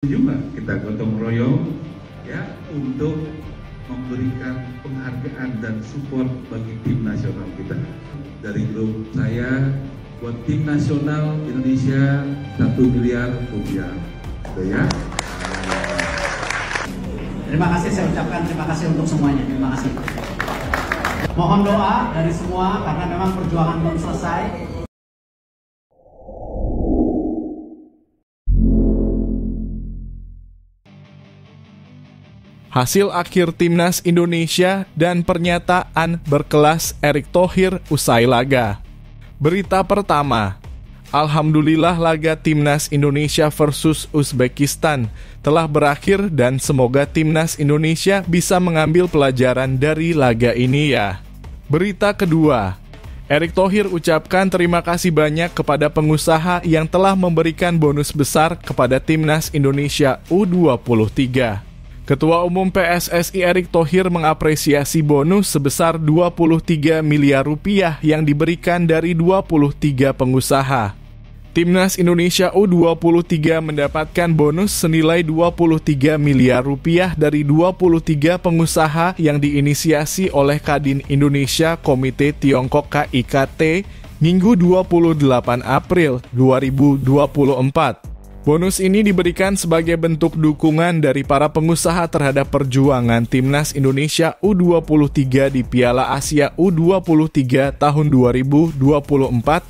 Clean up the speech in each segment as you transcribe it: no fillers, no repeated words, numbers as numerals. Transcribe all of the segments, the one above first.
juga kita gotong royong ya untuk memberikan penghargaan dan support bagi tim nasional kita. Dari grup saya buat tim nasional Indonesia 1 miliar rupiah. Ya. Terima kasih, saya ucapkan terima kasih untuk semuanya. Terima kasih. Mohon doa dari semua karena memang perjuangan belum selesai. Hasil akhir Timnas Indonesia dan pernyataan berkelas Erick Thohir usai laga. Berita pertama, alhamdulillah laga Timnas Indonesia versus Uzbekistan telah berakhir dan semoga Timnas Indonesia bisa mengambil pelajaran dari laga ini ya. Berita kedua, Erick Thohir ucapkan terima kasih banyak kepada pengusaha yang telah memberikan bonus besar kepada Timnas Indonesia U23. Ketua Umum PSSI Erick Thohir mengapresiasi bonus sebesar 23 miliar rupiah yang diberikan dari 23 pengusaha. Timnas Indonesia U23 mendapatkan bonus senilai 23 miliar rupiah dari 23 pengusaha yang diinisiasi oleh Kadin Indonesia Komite Tiongkok KIKT Minggu 28 April 2024. Bonus ini diberikan sebagai bentuk dukungan dari para pengusaha terhadap perjuangan Timnas Indonesia U23 di Piala Asia U23 tahun 2024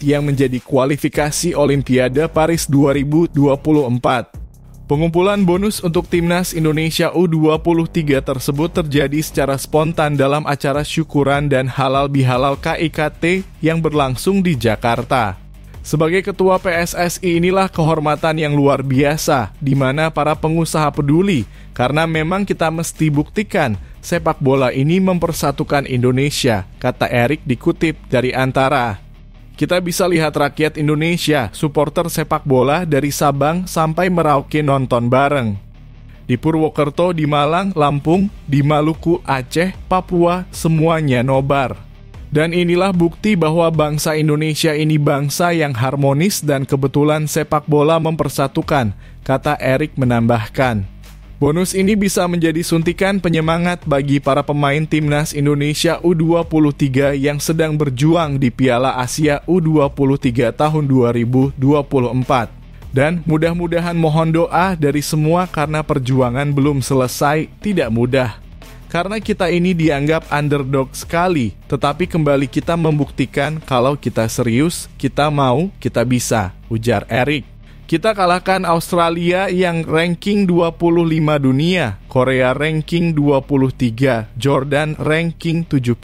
yang menjadi kualifikasi Olimpiade Paris 2024. Pengumpulan bonus untuk Timnas Indonesia U23 tersebut terjadi secara spontan dalam acara syukuran dan halal bihalal KIKT yang berlangsung di Jakarta. Sebagai ketua PSSI inilah kehormatan yang luar biasa, di mana para pengusaha peduli, karena memang kita mesti buktikan sepak bola ini mempersatukan Indonesia, kata Erick dikutip dari Antara. Kita bisa lihat rakyat Indonesia, supporter sepak bola dari Sabang sampai Merauke nonton bareng. Di Purwokerto, di Malang, Lampung, di Maluku, Aceh, Papua, semuanya nobar. Dan inilah bukti bahwa bangsa Indonesia ini bangsa yang harmonis dan kebetulan sepak bola mempersatukan, kata Erick menambahkan. Bonus ini bisa menjadi suntikan penyemangat bagi para pemain Timnas Indonesia U23 yang sedang berjuang di Piala Asia U23 tahun 2024. Dan mudah-mudahan mohon doa dari semua karena perjuangan belum selesai, tidak mudah. Karena kita ini dianggap underdog sekali, tetapi kembali kita membuktikan kalau kita serius, kita mau, kita bisa, ujar Erick. Kita kalahkan Australia yang ranking 25 dunia, Korea ranking 23, Jordan ranking 70.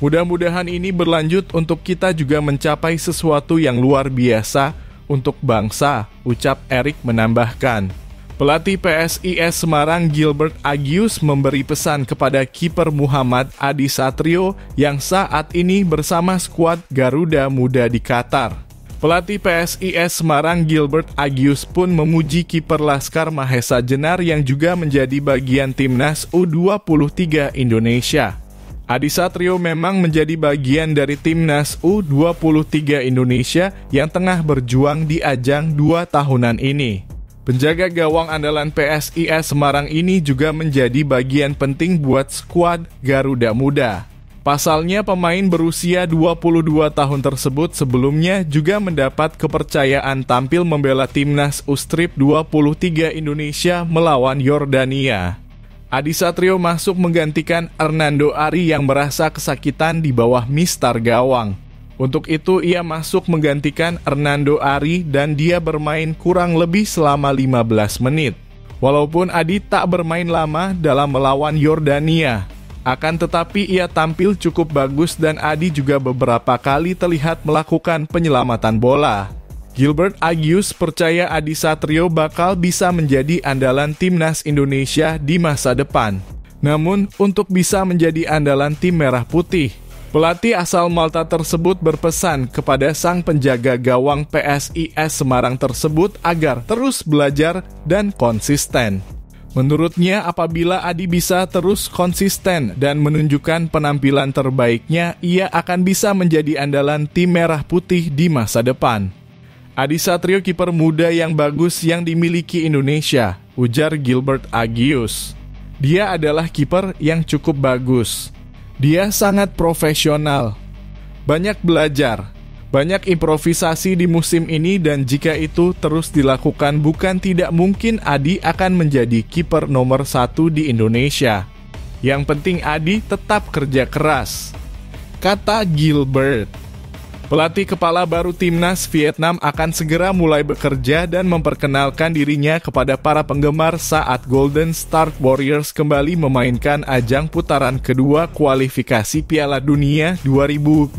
Mudah-mudahan ini berlanjut untuk kita juga mencapai sesuatu yang luar biasa untuk bangsa, ucap Erick menambahkan. Pelatih PSIS Semarang Gilbert Agius memberi pesan kepada kiper Muhammad Adi Satrio yang saat ini bersama skuad Garuda Muda di Qatar. Pelatih PSIS Semarang Gilbert Agius pun memuji kiper Laskar Mahesa Jenar yang juga menjadi bagian timnas U23 Indonesia. Adi Satrio memang menjadi bagian dari timnas U23 Indonesia yang tengah berjuang di ajang 2 tahunan ini. Penjaga gawang andalan PSIS Semarang ini juga menjadi bagian penting buat skuad Garuda Muda. Pasalnya pemain berusia 22 tahun tersebut sebelumnya juga mendapat kepercayaan tampil membela timnas U-Strip 23 Indonesia melawan Yordania. Adi Satrio masuk menggantikan Hernando Ari yang merasa kesakitan di bawah mistar gawang. Untuk itu ia masuk menggantikan Hernando Ari dan dia bermain kurang lebih selama 15 menit. Walaupun Adi tak bermain lama dalam melawan Yordania, akan tetapi ia tampil cukup bagus dan Adi juga beberapa kali terlihat melakukan penyelamatan bola. Gilbert Agius percaya Adi Satrio bakal bisa menjadi andalan timnas Indonesia di masa depan. Namun, untuk bisa menjadi andalan tim merah putih, pelatih asal Malta tersebut berpesan kepada sang penjaga gawang PSIS Semarang tersebut agar terus belajar dan konsisten. Menurutnya, apabila Adi bisa terus konsisten dan menunjukkan penampilan terbaiknya, ia akan bisa menjadi andalan tim merah putih di masa depan. Adi Satrio kiper muda yang bagus yang dimiliki Indonesia, ujar Gilbert Agius. Dia adalah kiper yang cukup bagus. Dia sangat profesional. Banyak belajar, banyak improvisasi di musim ini dan jika itu terus dilakukan bukan tidak mungkin Adi akan menjadi kiper nomor 1 di Indonesia. Yang penting Adi tetap kerja keras, kata Gilbert. Pelatih kepala baru timnas Vietnam akan segera mulai bekerja dan memperkenalkan dirinya kepada para penggemar saat Golden Star Warriors kembali memainkan ajang putaran kedua kualifikasi Piala Dunia 2026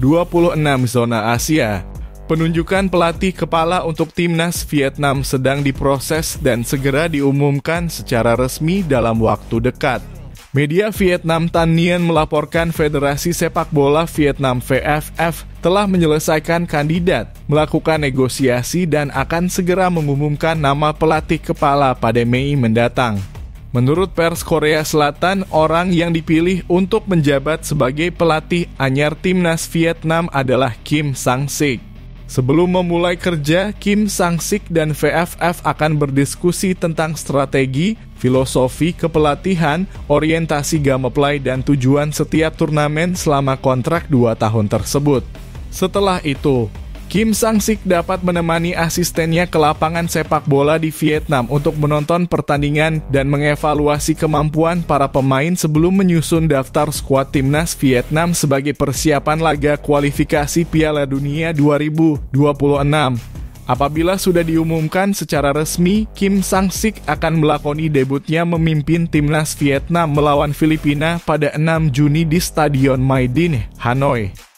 zona Asia. Penunjukan pelatih kepala untuk timnas Vietnam sedang diproses dan segera diumumkan secara resmi dalam waktu dekat. Media Vietnam Thanh Nien melaporkan Federasi Sepak Bola Vietnam VFF telah menyelesaikan kandidat, melakukan negosiasi dan akan segera mengumumkan nama pelatih kepala pada Mei mendatang. Menurut pers Korea Selatan, orang yang dipilih untuk menjabat sebagai pelatih anyar timnas Vietnam adalah Kim Sang-sik. Sebelum memulai kerja, Kim Sang-sik dan VFF akan berdiskusi tentang strategi, filosofi kepelatihan, orientasi gameplay dan tujuan setiap turnamen selama kontrak 2 tahun tersebut. Setelah itu, Kim Sang-sik dapat menemani asistennya ke lapangan sepak bola di Vietnam untuk menonton pertandingan dan mengevaluasi kemampuan para pemain sebelum menyusun daftar skuad timnas Vietnam sebagai persiapan laga kualifikasi Piala Dunia 2026. Apabila sudah diumumkan secara resmi, Kim Sang-sik akan melakoni debutnya memimpin timnas Vietnam melawan Filipina pada 6 Juni di Stadion Mai Dinh, Hanoi.